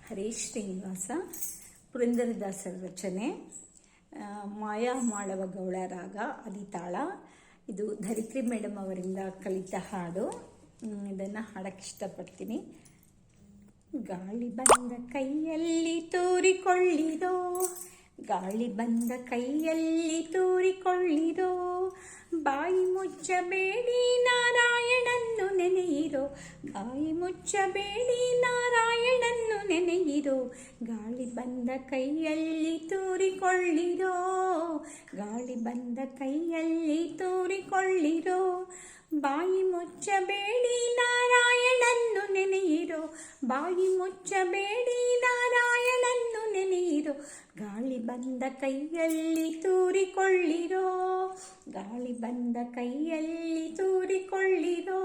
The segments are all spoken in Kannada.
ಹರೀಶ್ ಶ್ರೀನಿವಾಸ ಪುರಂದರದಾಸರ ರಚನೆ. ಮಾಯಾ ಮಾಳವ ಗೌಳ ರಾಗ ಆದಿತಾಳ. ಇದು ಧರಿತ್ರಿ ಮೇಡಮ್ ಅವರಿಂದ ಕಲಿತ ಹಾಡು. ಇದನ್ನು ಹಾಡಕ್ಕೆ ಇಷ್ಟಪಡ್ತೀನಿ. ಗಾಳಿ ಬಂದ ಕೈಯಲ್ಲಿ ತೂರಿಕೊಳ್ಳಿರೋ, ಗಾಳಿ ಬಂದ ಕೈಯಲ್ಲಿ ತೂರಿಕೊಳ್ಳಿರೋ, ಬಾಯಿ ಮುಚ್ಚಬೇಡಿ ನಾರಾಯಣನ್ನು ನೆನೆಯಿರೋ, ಬಾಯಿ ಮುಚ್ಚಬೇಡಿ ನಾರಾಯಣನ್ನು ನೆನೆಯಿರೋ, ಗಾಳಿ ಬಂದ ಕೈಯಲ್ಲಿ ತೂರಿಕೊಳ್ಳಿರೋ, ಗಾಳಿ ಬಂದ ಕೈಯಲ್ಲಿ ತೂರಿಕೊಳ್ಳಿರೋ, ಬಾಯಿ ಮುಚ್ಚಬೇಡಿ ನಾರಾಯಣನ್ನು ನೆನೆಯಿರೋ, ಬಾಯಿ ಮುಚ್ಚಬೇಡಿ ನಾರಾಯಣನ್ನು ನೆನೆಯಿರೋ, ಗಾಳಿ ಬಂದ ಕೈಯಲ್ಲಿ ತೂರಿಕೊಳ್ಳಿರೋ, ಗಾಳಿ ಬಂದ ಕೈಯಲ್ಲಿ ತೂರಿಕೊಳ್ಳಿರೋ.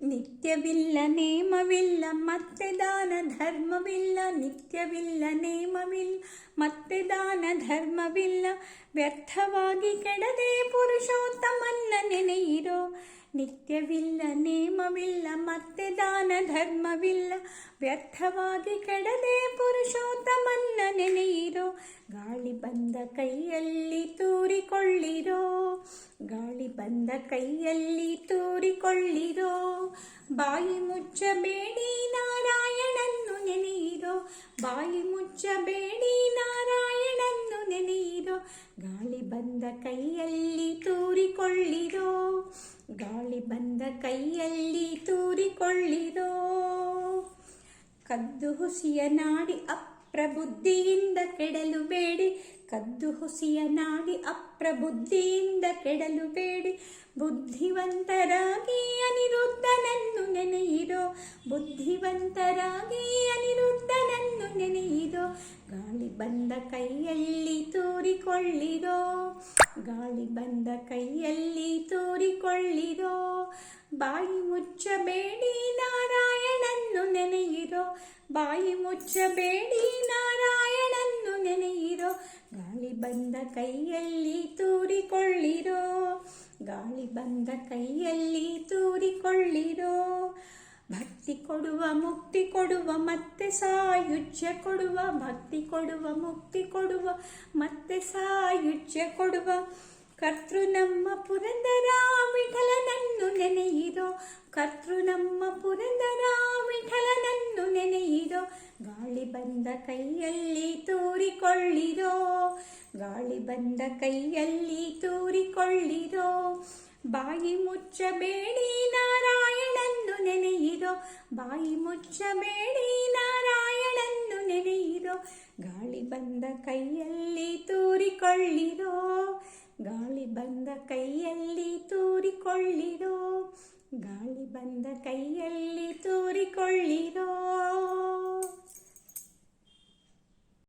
ನಿತ್ಯವಿಲ್ಲ ನೇಮವಿಲ್ಲ ಮತ್ತೆ ದಾನ ಧರ್ಮವಿಲ್ಲ, ನಿತ್ಯವಿಲ್ಲ ನೇಮವಿಲ್ಲ ಮತ್ತೆ ದಾನ ಧರ್ಮವಿಲ್ಲ, ವ್ಯರ್ಥವಾಗಿ ಕೆಡದೆ ಪುರುಷೋತ್ತಮನ್ನ ನೆನೆಯಿರೋ, ನಿತ್ಯವಿಲ್ಲ ನೇಮವಿಲ್ಲ ಮತ್ತೆ ದಾನ ಧರ್ಮವಿಲ್ಲ, ವ್ಯರ್ಥವಾಗಿ ಕೆಡದೆ ಪುರುಷೋತ್ತಮನ್ನ ನೆನೆಯಿರೋ, ಗಾಳಿ ಬಂದ ಕೈಯಲ್ಲಿ ತೂರಿಕೊಳ್ಳಿರೋ, ಗಾಳಿ ಬಂದ ಕೈಯಲ್ಲಿ ತೂರಿಕೊಳ್ಳಿರೋ, ಬಾಯಿ ಮುಚ್ಚಬೇಡಿ ನಾರಾಯಣನ್ನು ನೆನೆಯಿರೋ, ಬಾಯಿ ಮುಚ್ಚಬೇಡಿ ನಾರಾಯಣನ್ನು ನೆನೆಯಿರೋ, ಗಾಳಿ ಬಂದ ಕೈಯಲ್ಲಿ ತೂರಿಕೊಳ್ಳಿರೋ, ಗಾಳಿ ಬಂದ ಕೈಯಲ್ಲಿ ತೂರಿಕೊಳ್ಳಿರೋ. ಕದ್ದು ಹುಸಿಯ ನಾಡಿ ಅಪ್ರಬುದ್ಧಿಯಿಂದ ಕೆಡಲು ಬೇಡಿ, ಕದ್ದು ಹುಸಿಯ ನಾಡಿ ಅಪ್ರಬುದ್ಧಿಯಿಂದ ಕೆಡಲು ಬೇಡಿ, ಬುದ್ಧಿವಂತರಾಗಿ ಅನಿರುದ್ಧನನ್ನು ನೆನೆಯಿರೋ, ಬುದ್ಧಿವಂತರಾಗಿ ಅನಿರುದ್ಧನನ್ನು ನೆನೆಯಿರೋ, ಗಾಳಿ ಬಂದ ಕೈಯಲ್ಲಿ ತೂರಿಕೊಳ್ಳಿರೋ, ಗಾಳಿ ಬಂದ ಕೈಯಲ್ಲಿ ತೂರಿಕೊಳ್ಳಿರೋ, ಬಾಯಿ ಮುಚ್ಚಬೇಡಿ ನಾರಾಯಣನ್ನು ನೆನೆಯಿರೋ, ಬಾಯಿ ಮುಚ್ಚಬೇಡಿ ನಾರಾಯಣನ್ನು ನೆನೆಯಿರೋ, ಗಾಳಿ ಬಂದ ಕೈಯಲ್ಲಿ ತೂರಿಕೊಳ್ಳಿರೋ, ಗಾಳಿ ಬಂದ ಕೈಯಲ್ಲಿ ತೂರಿಕೊಳ್ಳಿರೋ. ಭಕ್ತಿ ಕೊಡುವ ಮುಕ್ತಿ ಕೊಡುವ ಮತ್ತೆ ಸಾಯುಜ್ಯ ಕೊಡುವ, ಭಕ್ತಿ ಕೊಡುವ ಮುಕ್ತಿ ಕೊಡುವ ಮತ್ತೆ ಸಾಯುಜ್ಯ ಕೊಡುವ, ಕರ್ತೃ ನಮ್ಮ ಪುರಂದರ ವಿಠಲನನ್ನು ನೆನೆಯಿರೋ, ಕರ್ತೃ ನಮ್ಮ ಪುರಂದರ ವಿಠಲನನ್ನು ನೆನೆಯಿರೋ, ಗಾಳಿ ಬಂದ ಕೈಯಲ್ಲಿ ತೂರಿಕೊಳ್ಳಿರೋ, ಗಾಳಿ ಬಂದ ಕೈಯಲ್ಲಿ ತೂರಿಕೊಳ್ಳಿರೋ, ಬಾಯಿ ಮುಚ್ಚಬೇಡಿ ನಾರಾಯಣನ್ನು ನೆನೆಯಿರೋ, ಬಾಯಿ ಮುಚ್ಚಬೇಡಿ ನಾರಾಯಣನ್ನು ನೆನೆಯಿರೋ, ಗಾಳಿ ಬಂದ ಕೈಯಲ್ಲಿ ತೂರಿಕೊಳ್ಳಿರೋ, ಗಾಳಿ ಬಂದ ಕೈಯಲ್ಲಿ ತೂರಿಕೊಳ್ಳಿರೋ, ಗಾಳಿ ಬಂದ ಕೈಯಲ್ಲಿ ತೂರಿಕೊಳ್ಳಿರೋ.